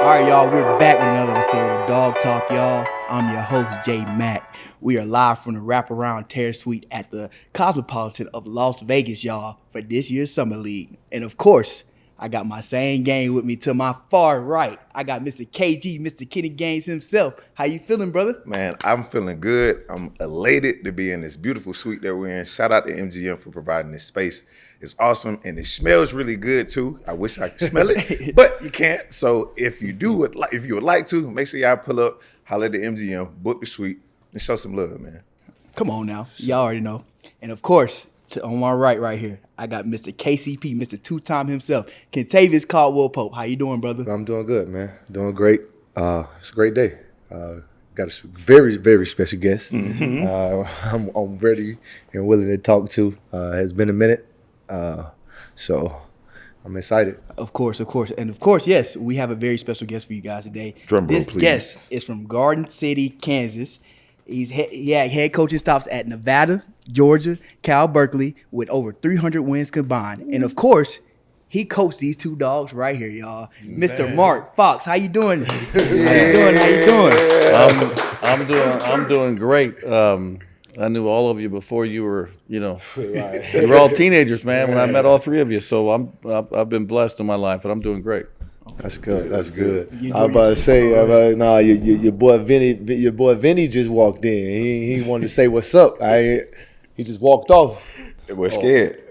All right, y'all, we're back with another episode of Dawg Talk, y'all. I'm your host, Jay Mack. We are live from the wraparound terrace suite at the Cosmopolitan of Las Vegas, y'all, for this year's Summer League. And of course, I got my same gang with me to my far right. I got Mr. KG, Mr. Kenny Gaines himself. How you feeling, brother? Man, I'm feeling good. I'm elated to be in this beautiful suite that we're in. Shout out to MGM for providing this space. It's awesome, and it smells really good too. I wish I could smell it, but you can't. So if you would like to, make sure y'all pull up, holler at the MGM, book the suite, and show some love, man. Come on now, y'all already know. And of course, on my right here, I got Mr. KCP, Mr. Two-Time himself, Kentavious Caldwell Pope. How you doing, brother? I'm doing good, man. Doing great. It's a great day. Got a very, very special guest. I'm ready and willing to talk to. It's been a minute. So I'm excited. Of course. And of course, yes, we have a very special guest for you guys today. Drum roll, this please. guest is from Garden City, Kansas. He had head coaching stops at Nevada, Georgia, Cal Berkeley with over 300 wins combined. And of course, he coached these two dogs right here, y'all. Mr. Mark Fox, how you doing? How you doing? I'm doing great. I knew all of you before you were, you were all teenagers, man. When I met all three of you, so I've been blessed in my life, and I'm doing great. That's good. That's good. I was about to say, your boy Vinny just walked in. He wanted to say what's up. He just walked off. We're scared.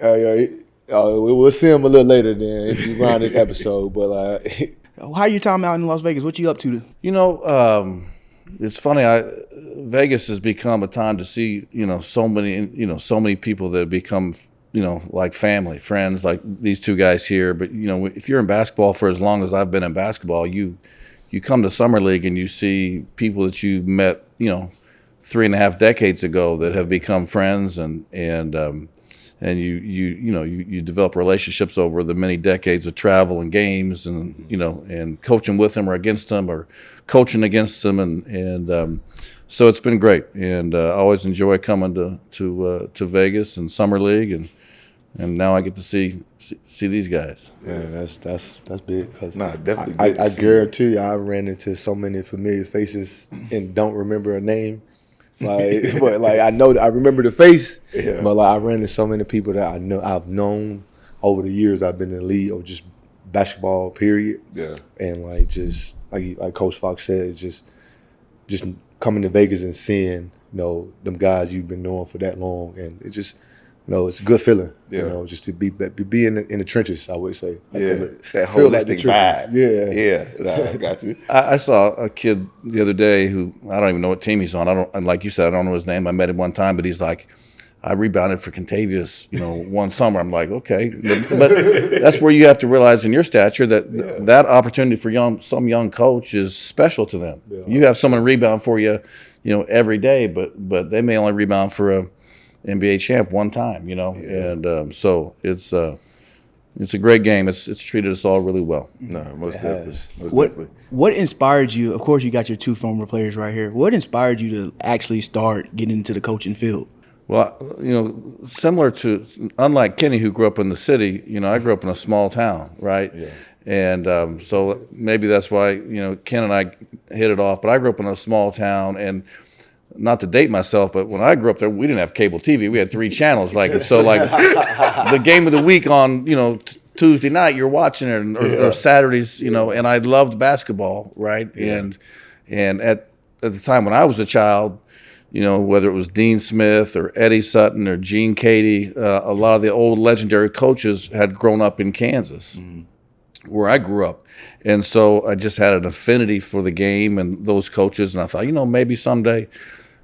We'll see him a little later then around this episode. But how your time out in Las Vegas? What you up to? It's funny. Vegas has become a time to see, so many people that have become, like family, friends, like these two guys here. But if you're in basketball for as long as I've been in basketball, you come to Summer League and you see people that you met, 3.5 decades ago that have become friends, and you develop relationships over the many decades of travel and games, and and coaching with them or against them or coaching against them, and so it's been great, and I always enjoy coming to Vegas and Summer League, and now I get to see these guys. Yeah, that's big. Cause definitely. I guarantee you, I ran into so many familiar faces and don't remember a name. But I know I remember the face, but I ran into so many people that I've known over the years. I've been in the league or just basketball, period. Yeah, and just like Coach Fox said, just coming to Vegas and seeing them guys you've been knowing for that long, and it just it's a good feeling. Yeah. Just to be in the trenches, I would say. It's that holistic vibe. Yeah. I got you. I saw a kid the other day who I don't even know what team he's on. And like you said, I don't know his name. I met him one time, but he's like, I rebounded for Kentavious, one summer. I'm like, okay, but that's where you have to realize in your stature that that opportunity for some young coach is special to them. Yeah. You have someone rebound for you, every day, but they may only rebound for a NBA champ one time, and so it's a great game. It's treated us all really well. No, most definitely. What inspired you? Of course, you got your two former players right here. What inspired you to actually start getting into the coaching field? Well, unlike Kenny, who grew up in the city, I grew up in a small town, right? Yeah. And so maybe that's why, Ken and I hit it off. But I grew up in a small town, and not to date myself, but when I grew up there, we didn't have cable TV. We had 3 channels. The game of the week on, Tuesday night, you're watching it, or Saturdays, and I loved basketball, right? Yeah. And at the time when I was a child, whether it was Dean Smith or Eddie Sutton or Gene Cady, a lot of the old legendary coaches had grown up in Kansas, where I grew up. And so I just had an affinity for the game and those coaches, and I thought, maybe someday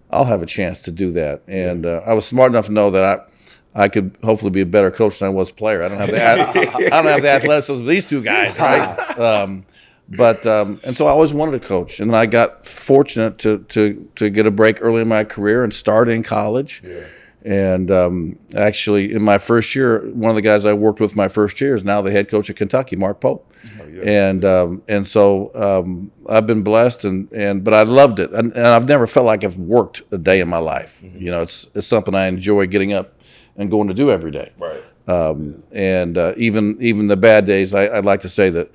I'll have a chance to do that. And I was smart enough to know that I could hopefully be a better coach than I was player. I don't have the athleticism of these two guys, right? And so I always wanted to coach, and I got fortunate to get a break early in my career and start in college. Yeah. And actually, in my first year, one of the guys I worked with my first year is now the head coach of Kentucky, Mark Pope. Oh, yeah. And so I've been blessed, but I loved it, and I've never felt like I've worked a day in my life. Mm-hmm. It's something I enjoy getting up and going to do every day. Right. And even the bad days, I'd like to say that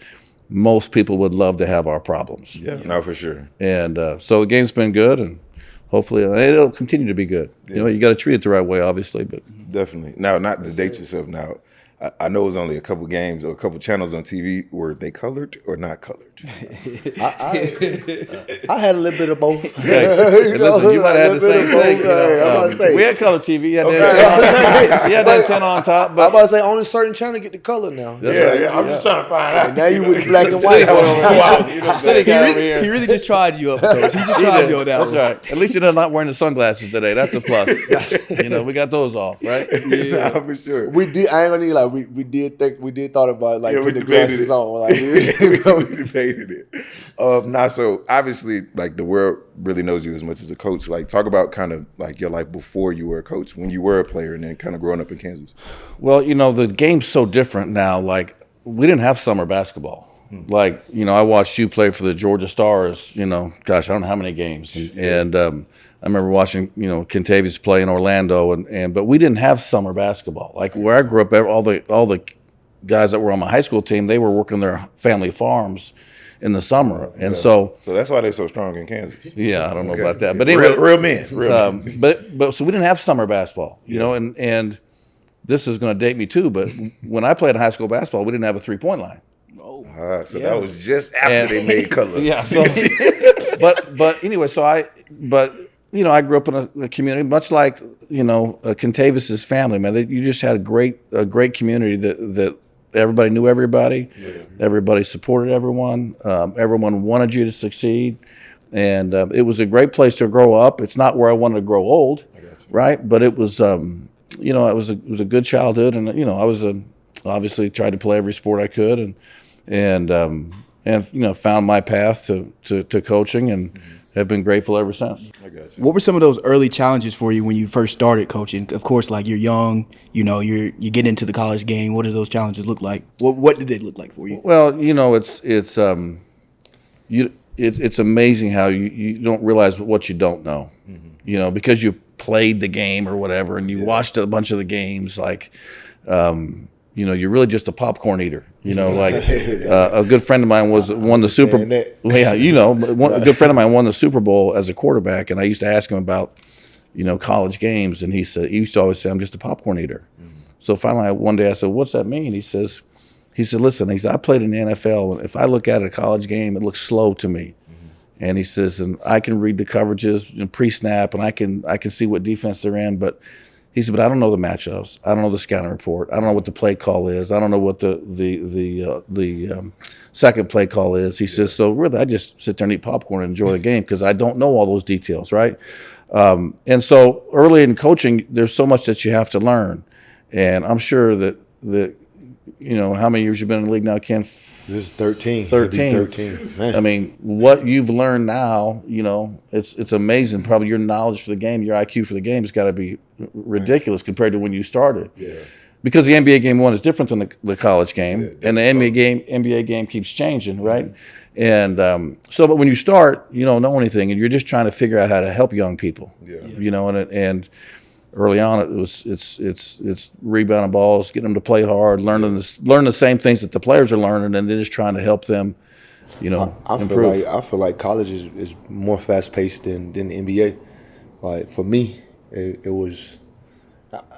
most people would love to have our problems. Yeah, no, for sure. And so the game's been good, and hopefully it'll continue to be good. You know, you got to treat it the right way, obviously. But definitely. Now, not to date yourself. Now, I know it was only a couple games or a couple channels on TV. Were they colored or not colored? I had a little bit of both. Hey, listen, you might have had the same thing. You know, we had color TV. You had that antenna on top. I'm But about to say only certain channel get the color now. Yeah. I'm just trying to find out. And now you with black and white. City guy over here. He really just tried you up, coach. He just tried you on that That's one. right. At least you're not wearing the sunglasses today. That's a plus. You know, we got those off, right? Yeah, for sure. We did. I ain't gonna need like we did thought about like Yeah, we putting the debated glasses it. on. Like, We debated it. Now, so obviously, like the world really knows you as much as a coach. Like, talk about kind of like your life before you were a coach, when you were a player, and then kind of growing up in Kansas. Well, you know, the game's so different now. Like, we didn't have summer basketball. Like, you know, I watched you play for the Georgia Stars, you know, gosh, I don't know how many games. And I remember watching, you know, Kentavious play in Orlando, but we didn't have summer basketball. Like where I grew up, all the guys that were on my high school team, they were working their family farms in the summer. And so that's why they're so strong in Kansas. yeah, I don't know about that. But anyway, real men. but so we didn't have summer basketball, you know, and this is going to date me too, but when I played high school basketball, we didn't have a 3-point line. So that was just after they made color. Yeah. So, but anyway, you know, I grew up in a community much like, you know, Kentavious' family, man. You just had a great community that everybody knew everybody. Yeah. Everybody supported everyone. Everyone wanted you to succeed. And it was a great place to grow up. It's not where I wanted to grow old, right? But it was, you know, it was a good childhood. And, you know, I was obviously tried to play every sport I could and you know, found my path to coaching and have been grateful ever since. I got you. What were some of those early challenges for you when you first started coaching? Of course, like you're young, you know, you get into the college game. What did those challenges look like? What did they look like for you? Well, you know, it's amazing how you don't realize what you don't know, you know, because you played the game or whatever, and you watched a bunch of the games, like, you know, you're really just a popcorn eater. You know, like a good friend of mine won the Super. Well, yeah, you know, a good friend of mine won the Super Bowl as a quarterback, and I used to ask him about, you know, college games, and he used to always say, "I'm just a popcorn eater." So finally, one day I said, "What's that mean?" He said, "Listen," he said, "I played in the NFL, and if I look at a college game, it looks slow to me." And he says, "And I can read the coverages and pre-snap, and I can see what defense they're in, but." He said, "But I don't know the matchups. I don't know the scouting report. I don't know what the play call is. I don't know what the second play call is." He says, "So really, I just sit there and eat popcorn and enjoy the game because I don't know all those details, right?" And so early in coaching, there's so much that you have to learn, and I'm sure that you know, how many years you've been in the league now, Ken? This is 13. 13. Man. I mean, what you've learned now, you know, it's amazing. Probably your knowledge for the game, your IQ for the game has got to be ridiculous compared to when you started. Yeah. Because the NBA game one is different than the college game, and the NBA game keeps changing, right? And but when you start, you don't know anything, and you're just trying to figure out how to help young people. Yeah. You know, and early on, it's rebounding balls, getting them to play hard, learn the same things that the players are learning, and then just trying to help them, you know, improve. I feel like college is more fast paced than the NBA. Like for me, it was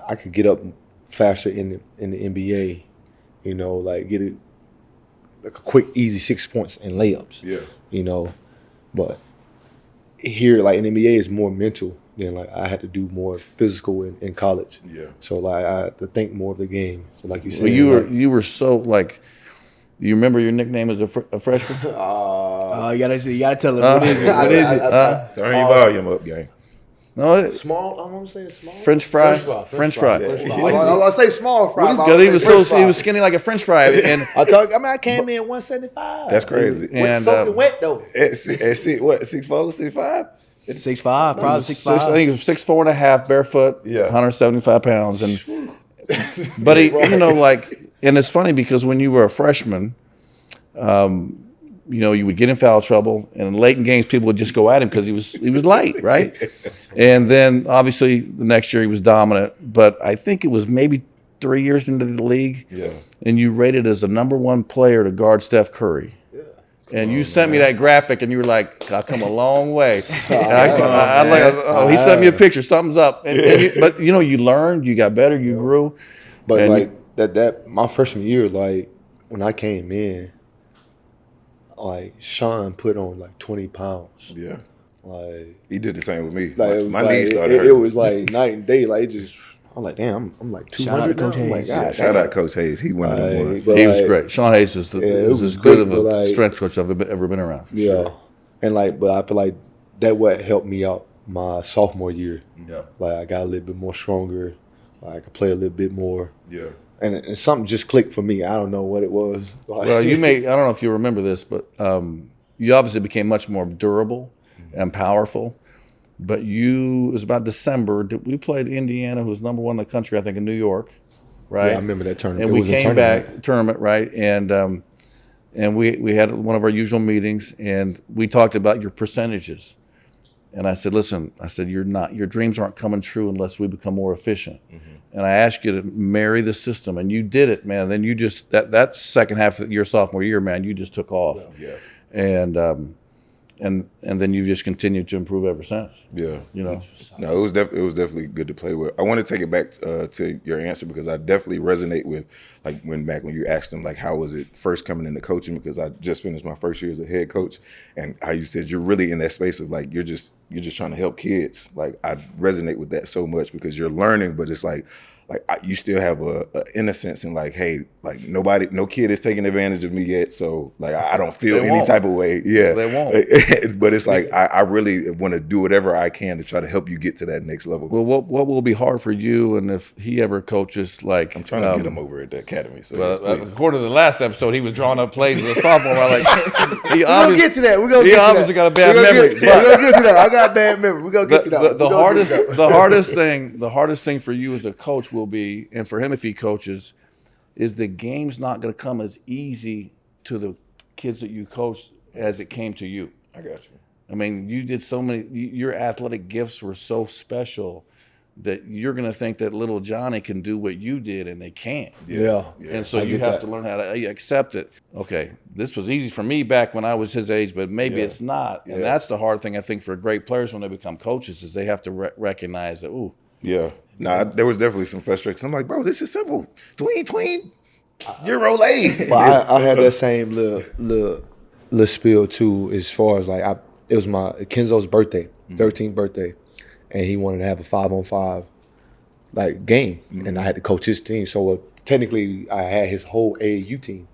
I could get up faster in the NBA, you know, like get it like a quick, easy 6 points and layups. Yeah. You know, but here, like in the NBA, is more mental. Then like I had to do more physical in college. Yeah. So like I had to think more of the game. So like you said, well, you were so like. You remember your nickname as a freshman? You gotta tell us what is it? What is it? Turn your volume up, gang. No, small. I'm gonna say small. French fry. French fry. I say small fry. Because he was skinny like a French fry, and I came in 175. That's crazy. And soaking wet though. At 6'4", 6'5"? 6'5", probably 6'5". I think he was 6'4.5", barefoot, Yeah. 175 pounds, and but he, you know, like, and it's funny because when you were a freshman, you know, you would get in foul trouble, and late in games, people would just go at him because he was light, right? And then obviously the next year he was dominant, but I think it was maybe 3 years into the league, Yeah. and you rated as the #1 player to guard Steph Curry. And you sent me that graphic, and you were like, "I've come a long way." He sent me a picture. Something's up. But you learned, you got better, you grew. But and like that my freshman year, like when I came in, like Sean put on like 20 pounds. Yeah. Like he did the same with me. Like my knees started it was like night and day. Like it just, I'm like, damn, I'm like 200 Coach now. Hayes. Like, shout out Coach Hayes. He one of them ones. he was great. Sean Hayes is as good of a strength coach I've ever been around. Yeah. Sure. And but I feel like that what helped me out my sophomore year. Yeah. Like I got a little bit more stronger. Like I could play a little bit more. Yeah. And something just clicked for me. I don't know what it was. Like, Well, I don't know if you remember this, but you obviously became much more durable and powerful. But it was about December. We played Indiana, who was number 1 in the country, I think, in New York, right? Yeah, I remember that tournament. And we came back tournament, right? And we had one of our usual meetings, and we talked about your percentages. And I said, listen, your dreams aren't coming true unless we become more efficient. Mm-hmm. And I asked you to marry the system, and you did it, man. Then you just that second half of your sophomore year, man, you just took off. Yeah. And then you've just continued to improve ever since. Yeah. No, it was definitely good to play with. I want to take it back to your answer because I definitely resonate with like when you asked them like how was it first coming into coaching, because I just finished my first year as a head coach, and how you said you're really in that space of like you're just trying to help kids. Like I resonate with that so much because you're learning, but it's like you still have a innocence and like, hey, like no kid is taking advantage of me yet, so like I don't feel any type of way. Yeah, they won't. But it's like I really want to do whatever I can to try to help you get to that next level. Well, what will be hard for you, and if he ever coaches, like I'm trying to get him over at the academy. So according to the last episode, he was drawing up plays with a sophomore. Like we're gonna get to that. He obviously got a bad memory. We're gonna get to that. I got a bad memory. We're gonna get to that. The hardest thing for you as a coach will be, and for him if he coaches, is the game's not going to come as easy to the kids that you coach as it came to you. I got you. I mean, you did so many. Your athletic gifts were so special that you're going to think that little Johnny can do what you did, and they can't. Yeah. And so you have to learn how to accept it. Okay, this was easy for me back when I was his age, but maybe it's not. And that's the hard thing, I think, for great players when they become coaches, is they have to recognize that, ooh. Yeah. Nah, there was definitely some frustration. I'm like, bro, this is simple. Tween, Euro A. But I had that same little spiel too, as far as like it was my Kenzo's birthday, 13th birthday, and he wanted to have a 5-on-5 like game, and I had to coach his team. So technically, I had his whole AAU team.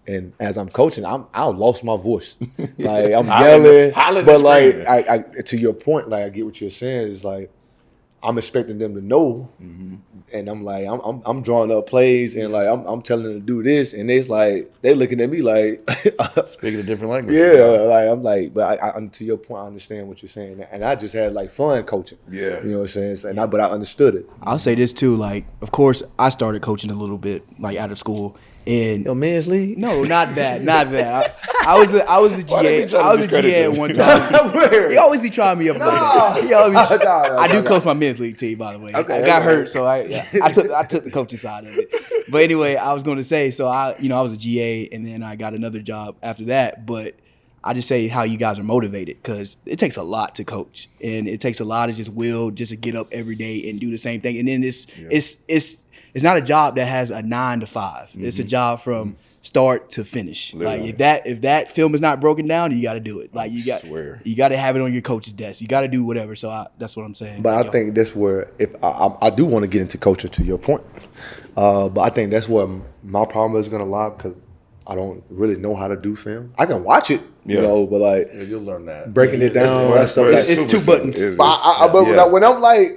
And as I'm coaching, I lost my voice. Like I'm yelling, but like I to your point, like I get what you're saying is like I'm expecting them to know, and I'm like I'm drawing up plays and like I'm telling them to do this, and it's like they looking at me like speaking a different language. Yeah, like I'm like, but I to your point, I understand what you're saying, and I just had like fun coaching. Yeah, you know what I'm saying. But I understood it. I'll say this too, like of course I started coaching a little bit like out of school. And men's league? No, not that. I was a GA. I was a GA at one time. He always be trying me up. I do coach my men's league team, by the way. Okay, I got hurt, so I took the coaching side of it. But anyway, I was going to say, so I was a GA, and then I got another job after that. But I just say how you guys are motivated, because it takes a lot to coach, and it takes a lot of just will, just to get up every day and do the same thing. And then it's not a job that has a 9 to 5. It's a job from start to finish. Literally. Like if that film is not broken down, you got to do it. Like you got to have it on your coach's desk. You got to do whatever. So that's what I'm saying. But I think that's where if I do want to get into coaching, to your point. But I think that's where my problem is going to lie, because I don't really know how to do film. I can watch it, you know, but like you'll learn that breaking it down and stuff. It's 2 buttons. But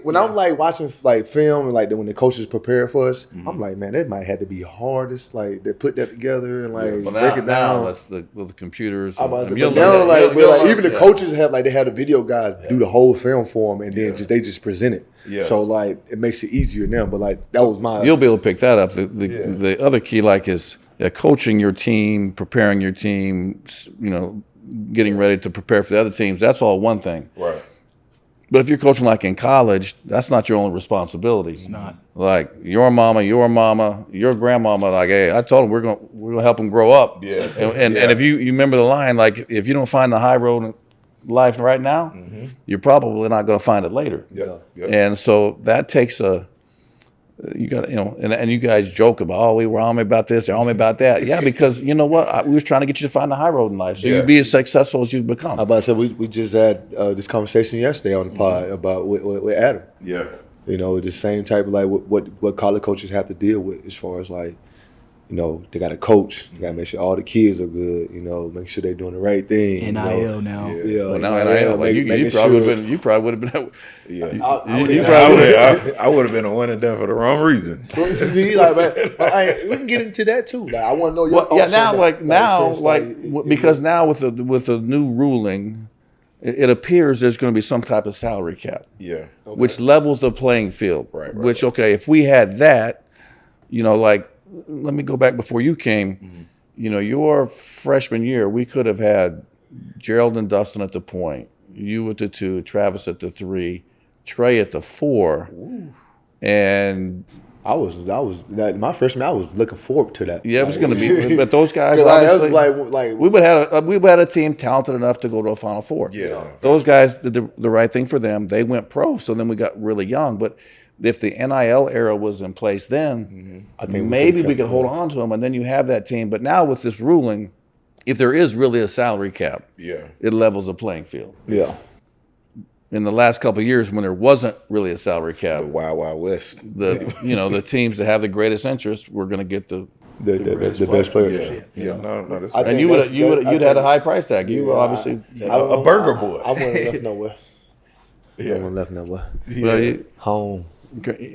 when I'm like watching like film and like when the coaches prepare for us, I'm like, man, that might have to be hard. It's like they put that together and like break it down. That's with the computers. Even the coaches have they have the video guys do the whole film for them, and then they just present it. Yeah. So like it makes it easier now. But like that was my. You'll be able to pick that up. The other key is. Yeah, coaching your team, preparing your team, getting ready to prepare for the other teams, that's all one thing. Right. But if you're coaching like in college, that's not your only responsibility. It's not. Like your mama, your grandmama. Like, hey, I told them we're gonna help them grow up. Yeah. And if you remember the line, like if you don't find the high road in life right now, you're probably not going to find it later. Yeah. And so that takes you got, and you guys joke about, oh, we were on me about this, they're on me about that. Yeah, because you know what? We was trying to get you to find the high road in life, so you be as successful as you've become. How about I said we just had this conversation yesterday on the pod about with Adam. Yeah. The same type of like what college coaches have to deal with as far as like, they got a coach. They got to make sure all the kids are good. Make sure they're doing the right thing. NIL now. Yeah. Well, now NIL, like you probably would have been. Yeah. I would have been a one and done for the wrong reason. We can get into that too. Like, I want to know your thoughts on that. Because now with the new ruling, it appears there's going to be some type of salary cap. Yeah. Okay. Which levels the playing field. Right. Which, okay, if we had that, let me go back before you came. Your freshman year, we could have had Gerald and Dustin at the point, you at the 2, Travis at the 3, Trey at the 4, and I was my freshman. I was looking forward to that. Yeah, it was going to be, but those guys obviously, we would have had a team talented enough to go to a Final Four. Yeah, those guys did the right thing for them. They went pro, so then we got really young, but. If the NIL era was in place then, I think maybe we could hold on to them, and then you have that team. But now with this ruling, if there is really a salary cap, it levels the playing field. Yeah. In the last couple of years, when there wasn't really a salary cap, the Wild West, the teams that have the greatest interest were going to get the best players. Yeah. No, that's and you'd had a high price tag. You were obviously a burger boy. I wouldn't have left nowhere. I wouldn't have left nowhere. Well, home.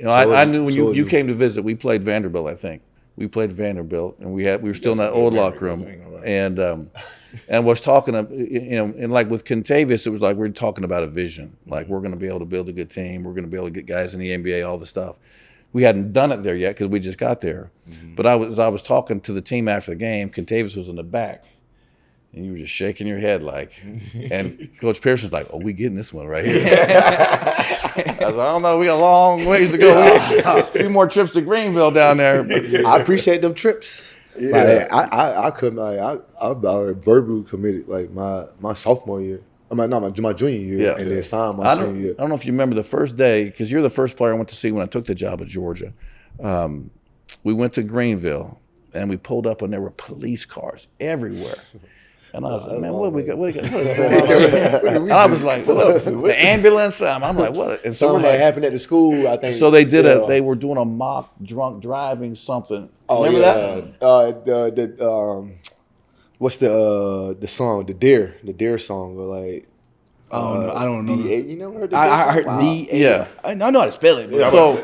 I knew when you came to visit, we played Vanderbilt, I think. We played Vanderbilt, and we were still in that old locker room, and was talking, and like with Contavious, it was like we were talking about a vision, like we're going to be able to build a good team, we're going to be able to get guys in the NBA, all the stuff. We hadn't done it there yet because we just got there, but I was talking to the team after the game. Contavious was in the back. And you were just shaking your head and Coach Pearson's like, oh, we getting this one right here. I was like, I don't know, we got a long ways to go. A few more trips to Greenville down there. I appreciate them trips. Yeah. I couldn't, I verbally committed like my sophomore year. My junior year, and then signed my senior year. I don't know if you remember the first day, because you're the first player I went to see when I took the job at Georgia. We went to Greenville, and we pulled up, and there were police cars everywhere. And I was like, man, what is going on? And I was like, the ambulance. I'm like, what? And so something had happened at the school, I think. So they were doing a mock drunk driving something. Oh, remember that? What's the song? The Dare song, or like. Oh, no, I don't know. D8, you never heard that? I heard D8. Yeah. I know how to spell it. Yeah, So, I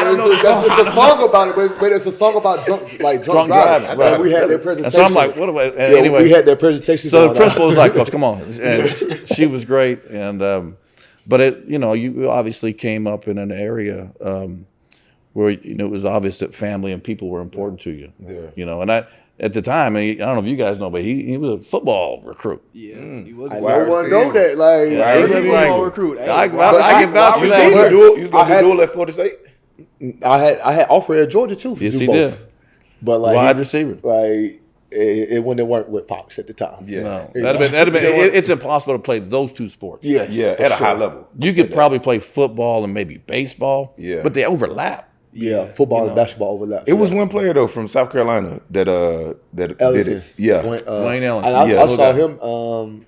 don't know. It's a song about it, but it's a song about drunk driving. Right. We had their presentation. And so I'm like, what about, anyway. We had their presentation. So the principal was like, Coach, come on. And she was great. And, but you obviously came up in an area where, it was obvious that family and people were important to you. Yeah. And at the time, I don't know if you guys know, but he was a football recruit. Yeah, he was. No one know that. Like, he was a football recruit. I can vouch for that. You was going to duel at Florida State? I had offered at Georgia too. Yes, he did. But like wide receiver. Like it wouldn't have worked with Fox at the time. Yeah, no, that'd have been. It's impossible to play those two sports. Yeah, at a high level. You could probably play football and maybe baseball. Yeah, but they overlap. Yeah, football and basketball overlap. It was one player though from South Carolina that did it. Yeah, Wayne Allen. And I saw him,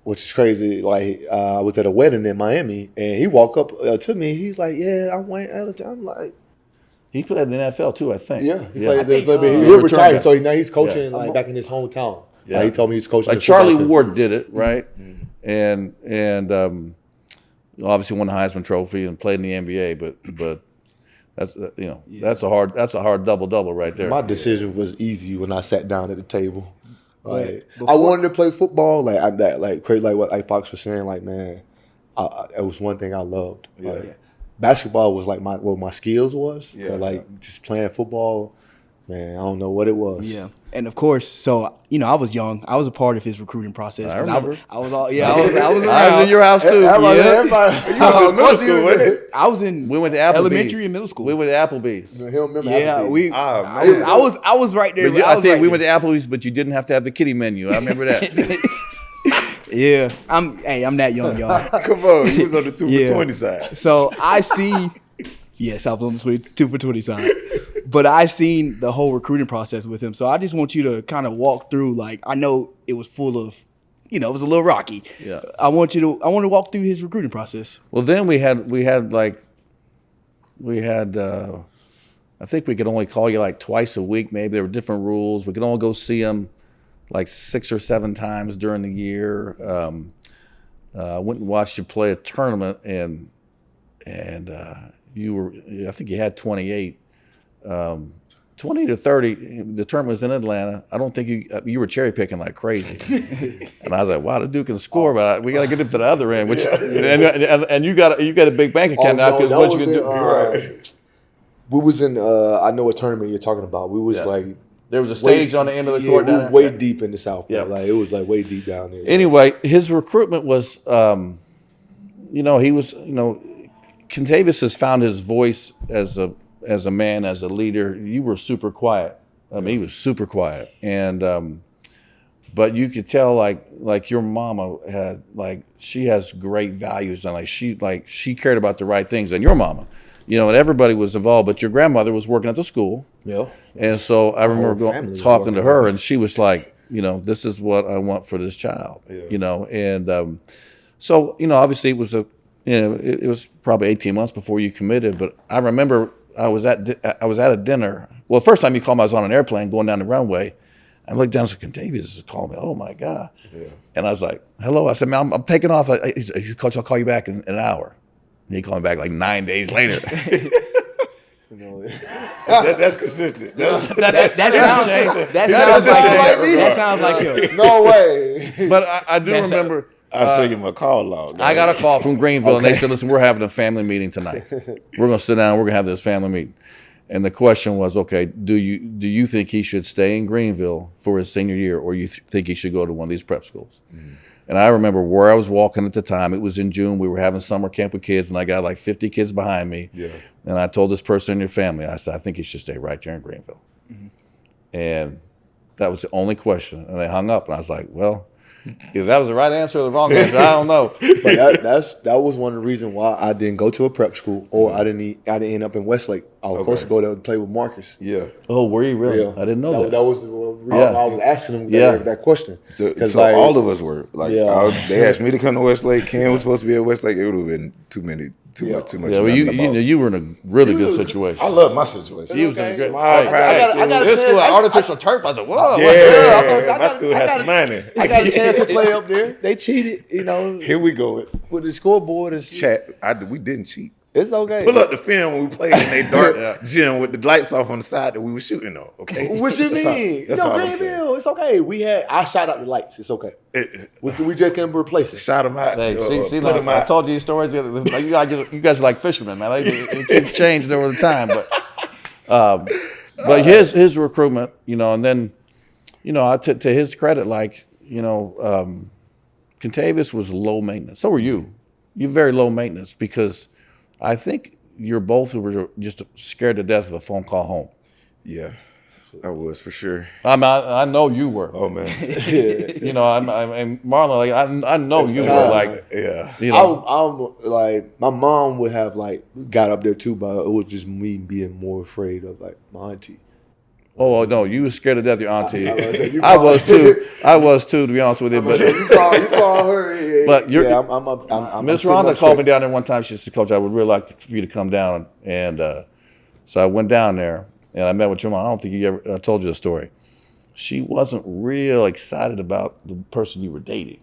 which is crazy. Like I was at a wedding in Miami, and he walked up to me. He's like, "Yeah, I'm Wayne Allen." I'm like, he played in the NFL too, I think. Yeah, he played. He retired, so now he's coaching like back in his hometown. Yeah, like, he told me he's coaching. Like Charlie Ward did it, right? And obviously won the Heisman Trophy and played in the NBA, but. That's that's a hard double right there. My decision was easy when I sat down at the table. Like I wanted to play football, like Fox was saying. Like man, it was one thing I loved. Basketball was like my skills was. Yeah. But like just playing football, Man, I don't know what it was. Yeah, and of course, so I was young. I was a part of his recruiting process. I remember. I was all I was around. I was in your house too. Everybody, You was in middle school, wasn't it? I was in We went to Applebee's. elementary and middle school. We went to Applebee's. He don't remember yeah, Applebee's. I was right there. But I was right we went there. to Applebee's, but you didn't have to have the kiddie menu. I remember that. Yeah, I'm that young, y'all. Come on, you was on the 2 Yeah. for 20 side. So I see, yes, I was on the 2 for 20 side, but I seen the whole recruiting process with him. So I just want you to kind of walk through. Like, I know it was full of, it was a little rocky. Yeah. I want to walk through his recruiting process. Well, then we had I think we could only call you like twice a week. Maybe there were different rules. We could only go see him like 6 or 7 times during the year. I went and watched you play a tournament, and I think you had 28. 20 to 30, the tournament was in Atlanta. I don't think you were cherry picking like crazy. And I was like, wow, the dude can score, but we got to get him to the other end. Which and you got a big bank account now because what you can do. We was in, I know what tournament you're talking about. We was like, there was a stage on the end of the court we down were there. way deep in the South. Yeah. Like, it was like way deep down there. Anyway, his recruitment was, he was, Contavious has found his voice as a man, as a leader. You were super quiet. I mean, he was super quiet, and but you could tell like your mama had she has great values, and she cared about the right things, and your mama, and everybody was involved. But your grandmother was working at the school. Yeah. And so I remember family was talking to working. her, and she was like, this is what I want for this child, and so obviously it was it was probably 18 months before you committed. But I remember I was at a dinner. Well, the first time you called me, I was on an airplane going down the runway. I looked down and said, Contavious is calling me. Oh my God! Yeah. And I was like, hello. I said, man, I'm taking off. He said, Coach, I'll call you back in an hour. And he called me back like 9 days later. That's consistent. That sounds like him. No way. But I do remember. I'll send you a call log. I got a call from Greenville, and they said, listen, we're having a family meeting tonight. We're going to sit down. We're going to have this family meeting. And the question was, okay, do you think he should stay in Greenville for his senior year, or you think he should go to one of these prep schools? Mm. And I remember where I was walking at the time. It was in June. We were having summer camp with kids, and I got like 50 kids behind me. Yeah. And I told this person in your family, I said, I think he should stay right there in Greenville. Mm-hmm. And that was the only question. And they hung up, and I was like, well, if that was the right answer or the wrong answer, I don't know. But that was one of the reasons why I didn't go to a prep school, or I didn't end up in Westlake. I was supposed to go there and play with Marcus. Yeah. Oh, were you really? Yeah. I didn't know that. That was the reason why I was asking him that question. So all of us were they asked me to come to Westlake. Ken was supposed to be at Westlake. It would have been too much. Yeah, well, you were in a really good situation. I love my situation. You was in a great. I got This school had artificial turf. I said, whoa. Yeah, my school has some money. I got a chance to play up there. They cheated, Here we go. with the scoreboard and shit. Chat. We didn't cheat. It's okay. Pull up the film when we played in a dark gym with the lights off on the side that we were shooting on. Okay. What you mean? That's all I'm saying. Greenville, it's okay. I shot out the lights. It's okay. We just can replace it. Shot them out. Hey, see, put 'em I out. told you these stories. You guys are like fishermen, man. It keeps changing over the time. But his recruitment, and then, to his credit, Contavious was low maintenance. So were you. You're very low maintenance because I think you're both were just scared to death of a phone call home. Yeah, I was for sure. I know you were. Oh man. I'm Marlon. I know you were yeah. I'm like, my mom would have got up there too, but it was just me being more afraid of my auntie. Oh no, you were scared to death of your auntie. I was too. To be honest with you. But you call her. But you're. Yeah, I'm Miss Rhonda called me down there one time. She said, "Coach, I would really like for you to come down." And so I went down there and I met with your mom. I don't think I told you the story. She wasn't real excited about the person you were dating.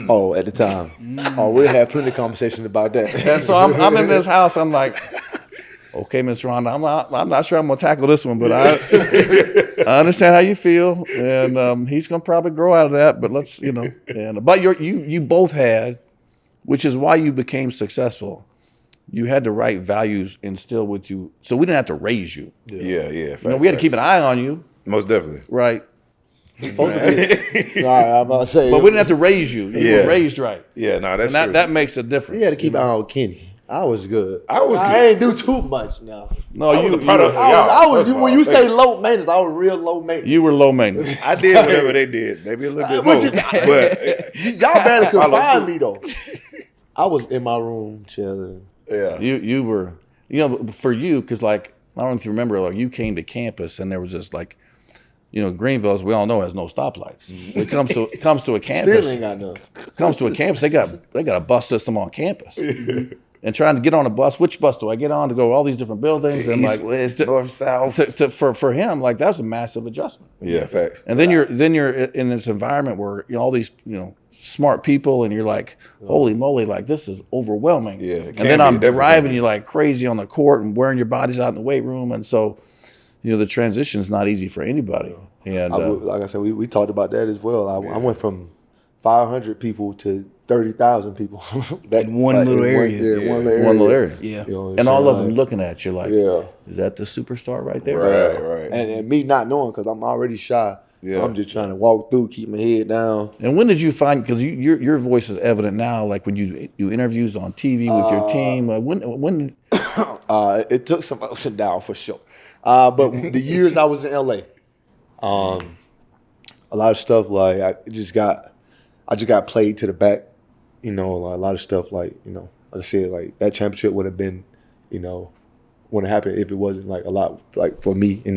Oh, at the time. Oh, we had plenty of conversation about that. And so I'm in this house. I'm like, okay, Miss Rhonda, I'm not sure I'm gonna tackle this one, but I understand how you feel, and he's gonna probably grow out of that. But let's, but you both had, which is why you became successful. you had the right values instilled with you, so we didn't have to raise you. Yeah. You know, we had to keep an eye on you, Most definitely. right? Supposed to be. I'm about to say. But we didn't have to raise you. You were raised right. Yeah, no, that's And true. that makes a difference. You had to keep an eye on Kenny. I was good. I was good. I ain't do too much now. No, I was you a part of were- y'all. I was First of when all, you say low maintenance, I was real low maintenance. you were low maintenance. I did whatever they did, maybe a little bit more. But Y'all barely could Follow find suit. me though. I was in my room chilling. yeah, You were, you know, for you, because like, I don't know if you remember, like you came to campus and there was this like, you know, Greenville, as we all know, has no stoplights. It comes to a Still campus. ain't got none. Comes to a campus, they got a bus system on campus. And trying to get on a bus, which bus do I get on to go to all these different buildings? And east, like west, north, south. for him, like that was a massive adjustment. Yeah, facts. And then you're in this environment where you know all these smart people, and you're like, holy moly, like this is overwhelming. Yeah, it And can then be, I'm it definitely driving can you like crazy on the court and wearing your bodies out in the weight room, and so the transition is not easy for anybody. And Like I said, we talked about that as well. I went from 500 people to 30,000 people. In one little area. One little area. one little area, Yeah. You know, and so, all of like, them looking at you like, Yeah. is that the superstar right there? Right. And me not knowing because I'm already shy. Yeah. I'm just trying to walk through, keep my head down. And when did you find? Because your voice is evident now. Like when you interviews on TV with your team. When It took some ups and downs for sure. But the years I was in LA, a lot of stuff like I just got played to the back. You know, a lot of stuff like like I said, like that championship would have been, wouldn't happen if it wasn't like a lot like for me, in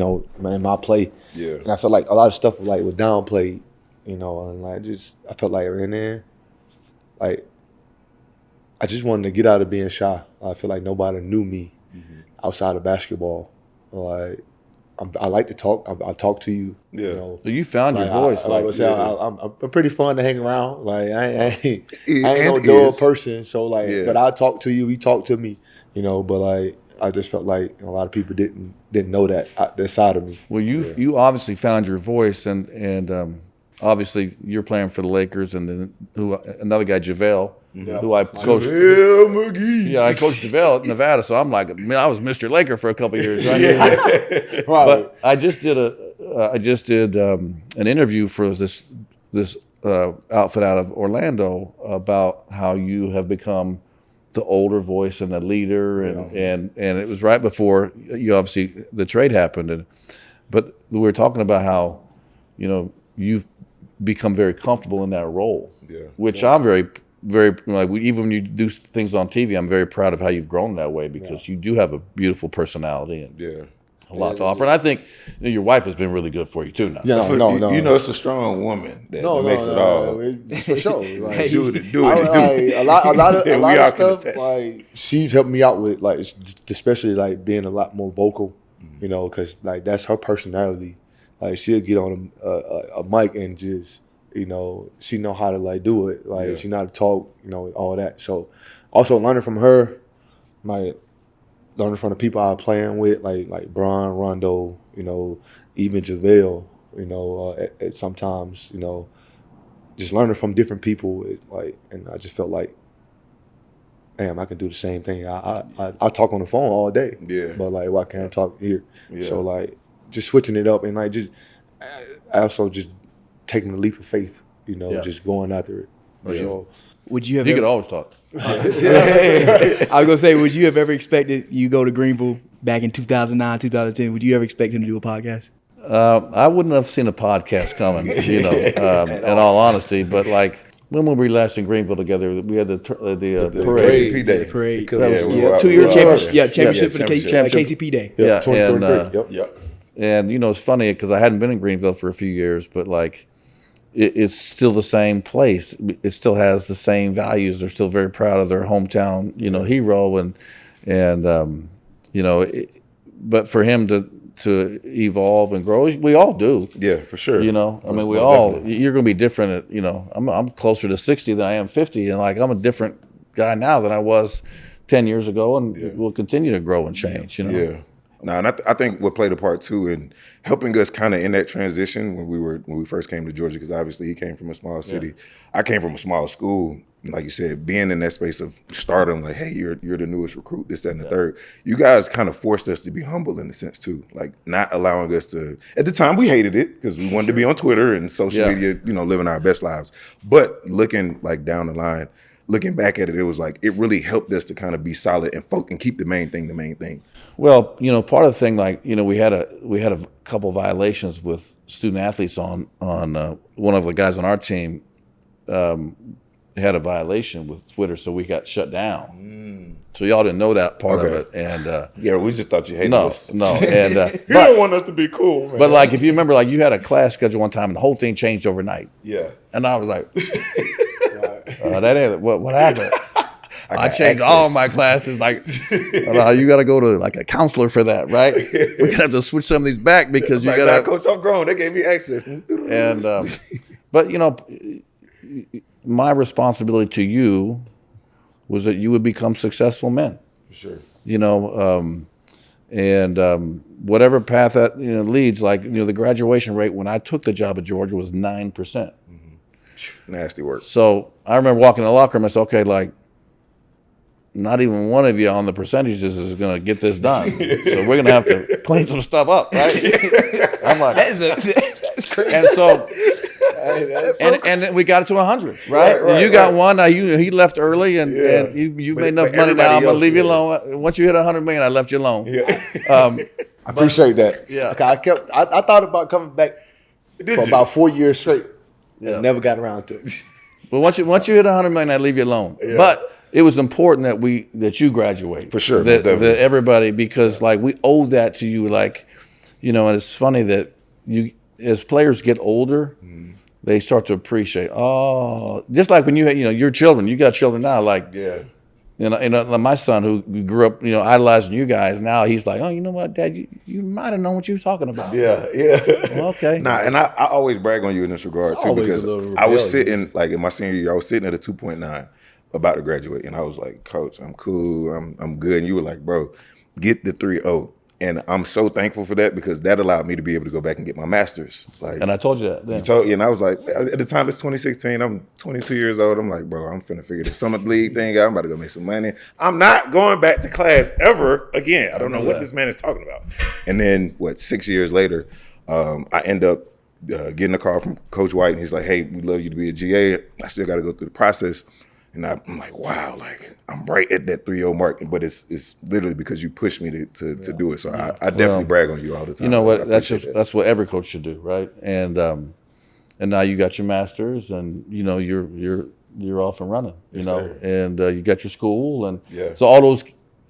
my play. Yeah. And I felt like a lot of stuff like was downplayed, and like I felt like in there, like I just wanted to get out of being shy. I feel like nobody knew me outside of basketball. Like I like to talk. I talk to you. Yeah. so you found your voice, Like I said, yeah. I'm pretty fun to hang around. Like I ain't no And dull is. person. So like, Yeah. but I talk to you. You talk to me. But like I just felt like a lot of people didn't know that side of me. well, you obviously found your voice, and obviously you're playing for the Lakers, and then another guy, JaVale, who I coached. Bill McGee. Yeah, I coached JaVale at Nevada, so I'm like, man, I was Mr. Laker for a couple of years, right? But I just did an interview for this outfit out of Orlando about how you have become the older voice and the leader, and it was right before obviously the trade happened, but we were talking about how you've become very comfortable in that role, which I'm very like even when you do things on TV, I'm very proud of how you've grown that way because you do have a beautiful personality and a lot to offer. And I think your wife has been really good for you too now. Yeah, no. It's a strong woman that makes it all. For sure. Like, Do it. a lot of We all can stuff. attest. Like she's helped me out with, like especially like being a lot more vocal. Because like that's her personality. Like she'll get on a mic and just she know how to like do it. Like she know how to talk. All that. So also learning from her, like learning from the people I was playing with, like Bron, Rondo, even JaVale. At sometimes just learning from different people. And I just felt like, damn, I can do the same thing. I talk on the phone all day. Yeah. But like, why can't I talk here? Yeah. So like, just switching it up and like just, I also just taking a leap of faith. Just going after it. So, Would you have You ever, could always talk. I was gonna say, would you have ever expected you go to Greenville back in 2009, 2010? Would you ever expect him to do a podcast? I wouldn't have seen a podcast coming, in all honesty. But like, when were we last in Greenville together? We had the parade. KCP Day. Parade. That was 2 years ago. Championship for the championship. KCP Day. Yeah, 2023. and, Yep. And it's funny because I hadn't been in Greenville for a few years, but like it's still the same place. It still has the same values. They're still very proud of their hometown, hero, but for him to evolve and grow, we all do. Yeah, for sure. We all. You're going to be different. I'm closer to 60 than I am 50, and like I'm a different guy now than I was 10 years ago, and will continue to grow and change. Yeah. No, and I think what played a part too in helping us kind of in that transition when we first came to Georgia, because obviously he came from a small city, I came from a small school. Like you said, being in that space of stardom, like, hey, you're the newest recruit, this, that, and the third. You guys kind of forced us to be humble in a sense too, like not allowing us to. At the time, we hated it because we wanted to be on Twitter and social media, living our best lives. But looking like down the line, looking back at it, it was like it really helped us to kind of be solid and keep the main thing. Well, part of the thing, like, we had a couple violations with student athletes on one of the guys on our team had a violation with Twitter, so we got shut down. So y'all didn't know that part of it, and we just thought you hated us. No, and you don't want us to be cool, man. But like, if you remember, like, you had a class schedule one time, and the whole thing changed overnight. Yeah, and I was like, that ain't what happened. I changed all my classes. Like, you got to go to like a counselor for that, right? We're gonna have to switch some of these back because you got to. Coach, I'm grown. They gave me access. And but my responsibility to you was that you would become successful men. For sure. Whatever path that leads, like the graduation rate when I took the job at Georgia was 9%. Nasty work. So I remember walking in the locker room. I said, okay, like, not even one of you on the percentages is going to get this done. So we're going to have to clean some stuff up, right? I'm like, that's crazy. And so, and then we got it to 100, right? Right, you got one. Now he left early, and you made enough money. Now I'm going to leave you alone. Once you hit 100 million, I left you alone. Yeah. I appreciate that. Yeah. I thought about coming back for about 4 years straight. Yeah. Never got around to it. But once you hit 100 million, I leave you alone. Yeah. But it was important that you graduate. For sure. That everybody, because like we owe that to you. Like, and it's funny that you, as players get older, they start to appreciate. Oh, just like when you had, your children. You got children now. Like, my son who grew up, idolizing you guys. Now he's like, oh, you know what, Dad, you might have known what you was talking about. Yeah. Well, okay. Nah, and I always brag on you in this regard It's too, always because a little I was rebellious. sitting like in my senior year, I was sitting at a 2.9, about to graduate, and I was like, Coach, I'm cool, I'm good. And you were like, bro, get the 3.0. And I'm so thankful for that, because that allowed me to be able to go back and get my master's. Like, And I told you that then. you told, and I was like, at the time it's 2016. I'm 22 years old. I'm like, bro, I'm finna figure this summer league thing out. I'm about to go make some money. I'm not going back to class ever again. I don't know what this man is talking about. And then 6 years later, I end up getting a call from Coach White, and he's like, hey, we'd love you to be a GA. I still got to go through the process. And I'm like, wow, like I'm right at that 3.0 mark, but it's literally because you pushed me to do it. So I definitely brag on you all the time. You know what? That's That's what every coach should do, right? And now you got your master's, and you're off and running. Sir. And you got your school, and Yeah. so all those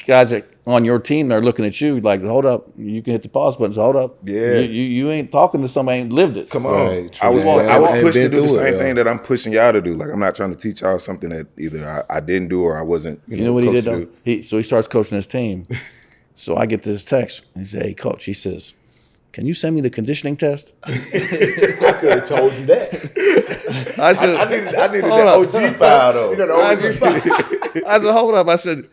guys that on your team are looking at you like, hold up, you can hit the pause button. So hold up, Yeah. You ain't talking to somebody ain't lived it. Come on. Right, I was true. pushed to Been do the through same it, thing that I'm pushing y'all to do. Like, I'm not trying to teach y'all something that either I didn't do or I wasn't. You know what he did coached though? to do. So he starts coaching his team. So I get this text. He said, hey, Coach, he says, can you send me the conditioning test? I could have told you that. I said, I needed Hold that up. OG file though. You know, the I OG said, hold up. I said,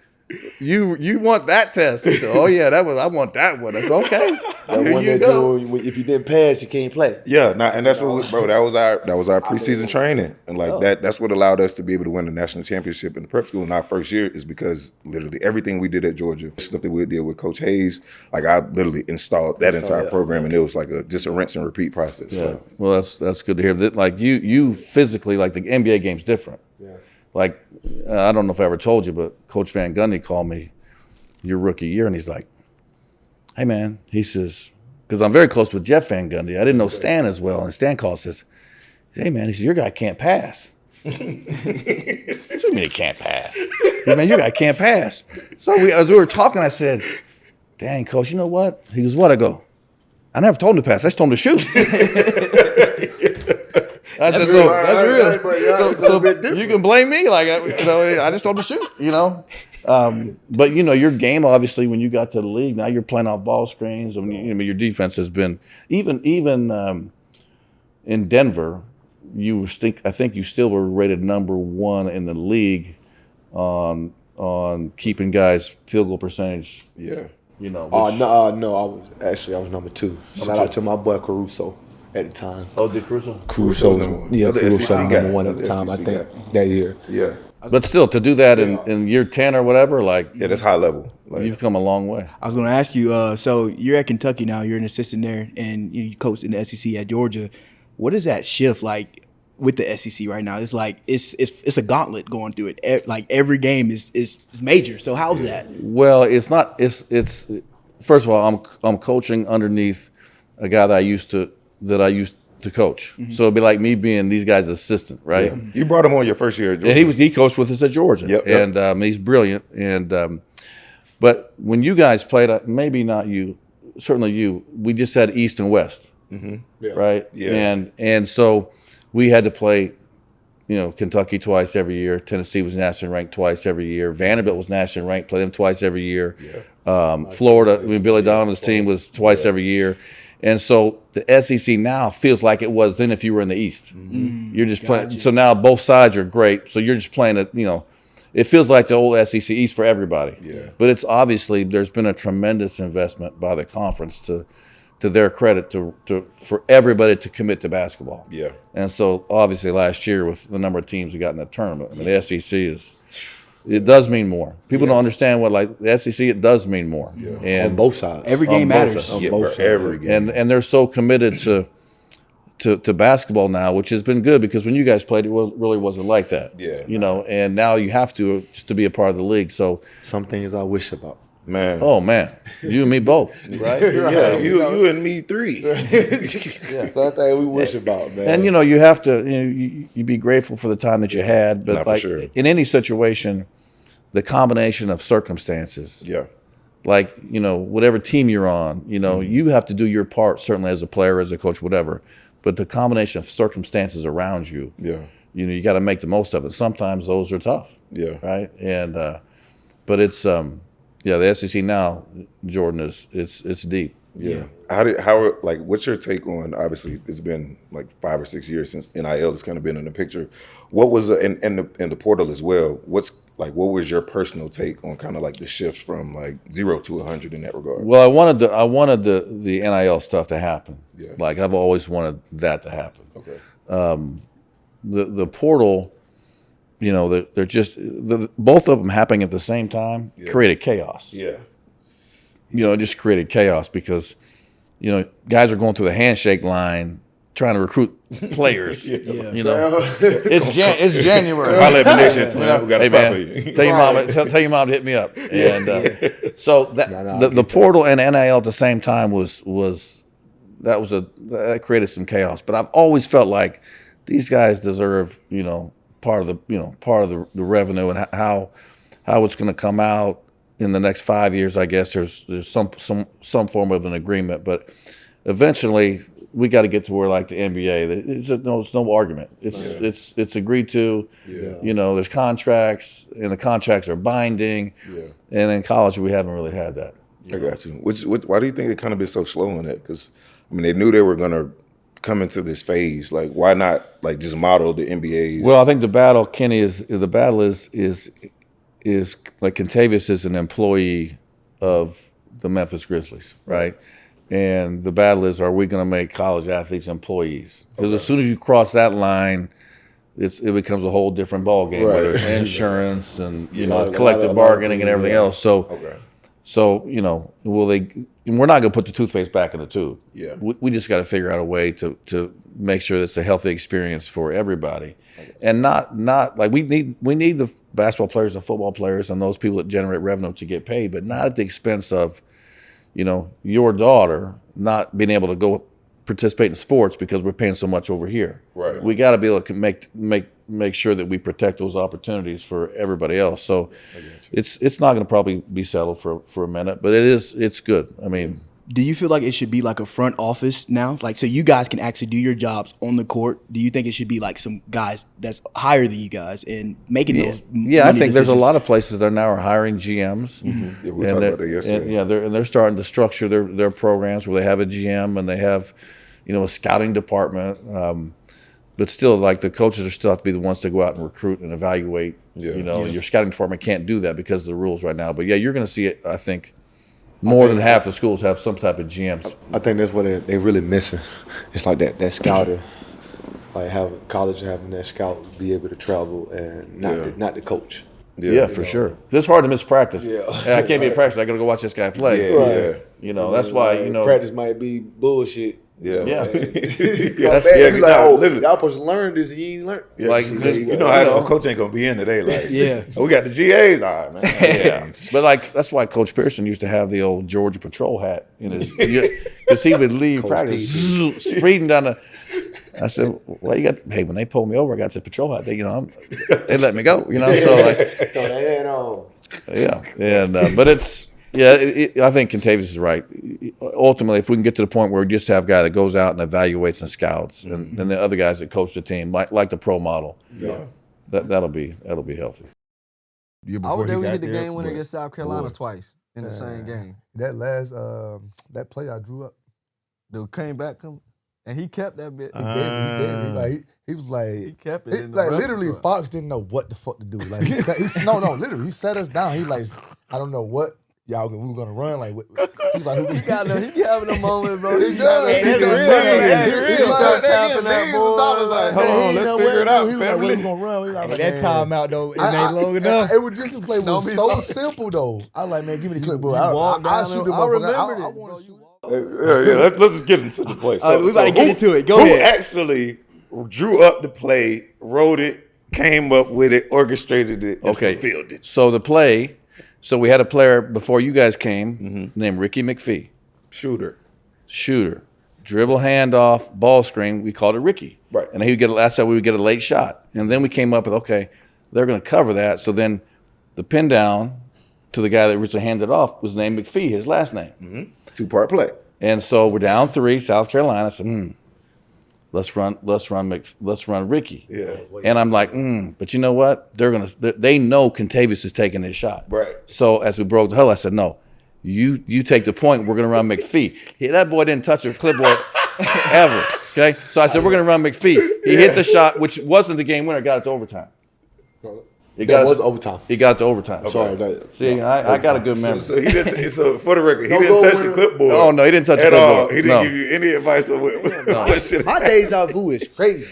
you want that test? He said, oh yeah, I want that one. I said, okay. That Here one you that go. if you didn't pass, you can't play. Yeah, and that's what, bro. That was our preseason training, and like that's what allowed us to be able to win the national championship in the prep school in our first year, is because literally everything we did at Georgia, stuff that we did with Coach Hayes, like I literally installed that entire program, and it was like just a rinse and repeat process. Yeah. So. Well, that's good to hear. That like you physically, like the NBA game's different. Yeah. Like I don't know if I ever told you, but Coach Van Gundy called me your rookie year, and he's like, hey man, he says, because I'm very close with Jeff Van Gundy. I didn't know Stan as well, and Stan calls says, hey man, he says, your guy can't pass. What do you mean he can't pass? He, man, your guy can't pass. So as we were talking, I said, dang, Coach, you know what? He goes, what? I go, I never told him to pass. I just told him to shoot. I said, real. that's real. That's a bit different. You can blame me. Like, I just told him to shoot, But, your game, obviously, when you got to the league, now you're playing off ball screens. I mean, your defense has been, even in Denver, I think you still were rated number one in the league on keeping guys' field goal percentage. Yeah. You know. No, I was number 2. Shout out to my boy Caruso at the time. Oh, did Caruso? Caruso, Another Caruso SEC was guy. number 1 at the Another time. I SEC think guy. that year. Yeah. But still, to do that in year 10 or whatever, like Yeah, that's high level. Like, you've come a long way. I was going to ask you, so you're at Kentucky now, you're an assistant there, and you coach in the SEC at Georgia. What is that shift like with the SEC right now? It's like it's a gauntlet going through it. Like every game is major. So how's that? Well, it's not. It's first of all, I'm coaching underneath a guy that I used to coach. Mm-hmm. So it'd be like me being these guys' assistant, right? yeah. You brought him on your first year at Georgia. And he coached with us at Georgia, Yep. and he's brilliant. And but when you guys played, maybe not you, certainly you. We just had East and West, right? Yeah. And so we had to play, Kentucky twice every year. Tennessee was nationally ranked twice every year. Vanderbilt was nationally ranked. Play them twice every year. Florida, Billy Donovan's team was twice every year. And so the SEC now feels like it was then if you were in the East. You're just playing. So now both sides are great. So you're just playing it, it feels like the old SEC East for everybody. Yeah. But it's obviously there's been a tremendous investment by the conference to their credit for everybody to commit to basketball. Yeah. And so obviously last year with the number of teams we got in that tournament, I mean, the SEC it does mean more. People don't understand what the SEC. It does mean more. Yeah. And On both sides. Every game both matters. sides. Yeah, both bro, sides. every game. and they're so committed to basketball now, which has been good because when you guys played, it really wasn't like that. Yeah. And now you have to just to be a part of the league. So, Some things I wish about. Man. oh man, you and me both, right? Yeah, you and me 3. Something we wish about, man. And you have to you be grateful for the time that you had, but Not for like sure. in any situation, the combination of circumstances, Yeah. like whatever team you're on, you have to do your part certainly as a player, as a coach, whatever. But the combination of circumstances around you, Yeah. you got to make the most of it. Sometimes those are tough, Yeah. right? And but it's the SEC now, Jordan, it's deep. Yeah. What's your take on, obviously it's been like 5 or 6 years since NIL has kind of been in the picture. What was and the portal as well? What was your personal take on kind of like the shift from like 0 to 100 in that regard? Well, I wanted the NIL stuff to happen. Yeah. Like I've always wanted that to happen. Okay. The portal, they're just both of them happening at the same time created chaos. Yeah. It just created chaos because, guys are going through the handshake line trying to recruit players. It's January. Holla at me next year, man. We got a Hey spot man, for you. tell your mom to hit me up. And so the portal and NIL at the same time that created some chaos. But I've always felt like these guys deserve part of the revenue and how it's going to come out in the next 5 years. I guess there's some form of an agreement, but eventually we got to get to where like the NBA. It's no argument. It's agreed to. Yeah. There's contracts and the contracts are binding. Yeah. And in college we haven't really had that. I got you. Why do you think it kind of been so slow on that? Because they knew they were gonna come into this phase. Like, why not like just model the NBA's? Well, I think the battle, Kenny, is like Kentavious is an employee of the Memphis Grizzlies, right? And the battle is, are we going to make college athletes employees? Because as soon as you cross that line, it becomes a whole different ballgame, whether it's insurance and collective bargaining and everything else. So will they? And we're not going to put the toothpaste back in the tube. Yeah. We just got to figure out a way to make sure that it's a healthy experience for everybody, and not like we need the basketball players and football players and those people that generate revenue to get paid, but not at the expense of, your daughter not being able to go participate in sports because we're paying so much over here. Right. We got to be able to make sure that we protect those opportunities for everybody else. So it's not going to probably be settled for a minute, but it's good. I mean, Do you feel like it should be like a front office now? Like, so you guys can actually do your jobs on the court. Do you think it should be like some guys that's higher than you guys and making those? Yeah, I think there's a lot of places that now are hiring GMs. Yeah, we talked about that yesterday. And, they're starting to structure their programs where they have a GM and they have, a scouting department. But still, like the coaches are still have to be the ones to go out and recruit and evaluate. Your scouting department can't do that because of the rules right now. But yeah, you're going to see it. I think more than half the schools have some type of gyms. I think that's what they really missing. It's like that scouting, like college having that scout be able to travel and not the coach. Yeah, for sure. It's hard to miss practice. Yeah, I can't be at practice. I got to go watch this guy play. Yeah. You know, that's why practice might be bullshit. Yeah. Yeah. Y'all supposed to learn this and you ain't learn. Yeah, like you know how the coach ain't gonna be in today. Like, we got the GAs. All right, man. Yeah. But like that's why Coach Pearson used to have the old Georgia Patrol hat in his because he would leave practice speeding down the. I said, "Well, you got." Hey, when they pulled me over, I got the patrol hat. They let me go. So like, throw that head on. Yeah, and but it's. Yeah, I think Contavious is right. Ultimately, if we can get to the point where we just have a guy that goes out and evaluates and scouts, and the other guys that coach the team, like the pro model, that'll be healthy. I was there. We hit the game winner against South Carolina twice in the same game. That last that play I drew up, dude came back, and he kept that bit. He did. He was like, he kept it. Like literally, Fox didn't know what the fuck to do. Like literally, he set us down. He like, I don't know what. Y'all, we were gonna run like. He having a moment, bro. He like, hold on, let's figure it out. He was like, we gonna run. That timeout though, it ain't long enough. It was just this play was so simple though. I was like, man, give me the clipboard. I'll shoot the motherfucker. I want to shoot. Yeah. Let's just get into the play. We about to get into it. Go ahead. Who actually drew up the play, wrote it, came up with it, orchestrated it, and fulfilled it? So the play. So we had a player before you guys came named Ricky McPhee. Shooter. Dribble handoff, ball screen. We called it Ricky. Right. And he would that's how we would get a late shot. And then we came up with, they're going to cover that. So then the pin down to the guy that originally handed it off was named McPhee, his last name. Mm-hmm. 2-part play. And so we're down 3, South Carolina. I said, let's run Ricky. Yeah. And I'm like, but you know what? They know Contavious is taking this shot. Right. So as we broke the huddle, I said, no, you take the point. We're gonna run McPhee. That boy didn't touch the clipboard ever. Okay. So I said, we're gonna run McPhee. He hit the shot, which wasn't the game winner. Got it to overtime. That was overtime. He got it to overtime. Sorry. See, I got a good memory. So he didn't. So for the record, he didn't touch the clipboard. Oh no, he didn't touch the at clipboard all. He didn't give you any advice on what should. My deja vu is crazy.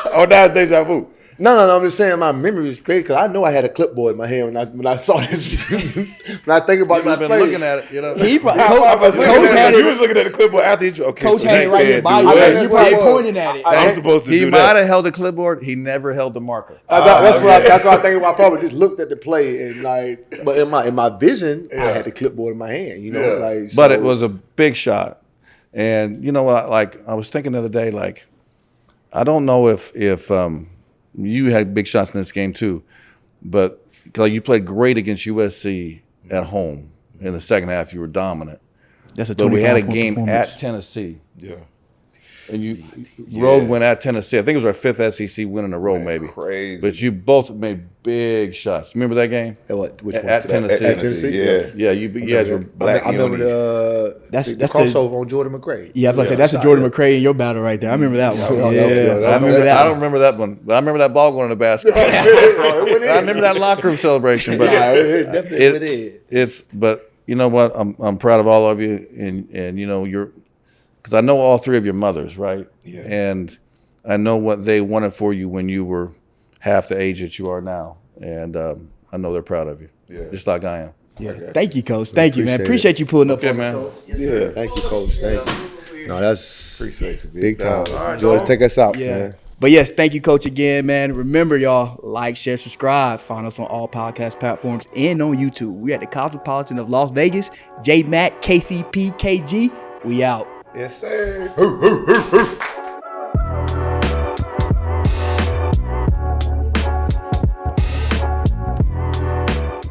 Oh, that's deja vu. No. I'm just saying my memory is great because I know I had a clipboard in my hand when I saw this. When I think about this I've been play, looking at it. He probably you was looking at the clipboard after you. Okay, Coach so had it right here by you. You probably pointing at it. I'm supposed to He do might that. have held the clipboard. He never held the marker. That's what I think. I probably just looked at the play and but in my vision, I had the clipboard in my hand. But it was a big shot, and you know what? Like I was thinking the other day, like I don't know if you had big shots in this game too, but like you played great against USC at home in the second half. You were dominant. But we had a game at Tennessee. Yeah. And you road win at Tennessee. I think it was our 5th SEC win in a row, maybe. Crazy. But you both made big shots. Remember that game? Which one? At Tennessee. At Tennessee, Yeah, you guys were black. I remember that's the crossover on Jordan McRae. Yeah, I was about to say that's a Jordan McRae in your battle right there. I remember that one. I remember that. I don't remember that one, but I remember that ball going in the basket. I remember that locker room celebration. But it definitely it's. But you know what? I'm proud of all of you, and you know you're. Because I know all 3 of your mothers, right? Yeah. And I know what they wanted for you when you were half the age that you are now. And I know they're proud of you, just like I am. Yeah. Thank you, Coach. Thank you, man. Appreciate you pulling up. Okay, man. Yeah. Thank you, Coach. Thank you. No, that's Appreciate you, big time. Right, George, take us out, man. But yes, thank you, Coach, again, man. Remember, y'all, like, share, subscribe. Find us on all podcast platforms and on YouTube. We at the Cosmopolitan of Las Vegas. J Mac, KCP, KG. We out. Yes, sir.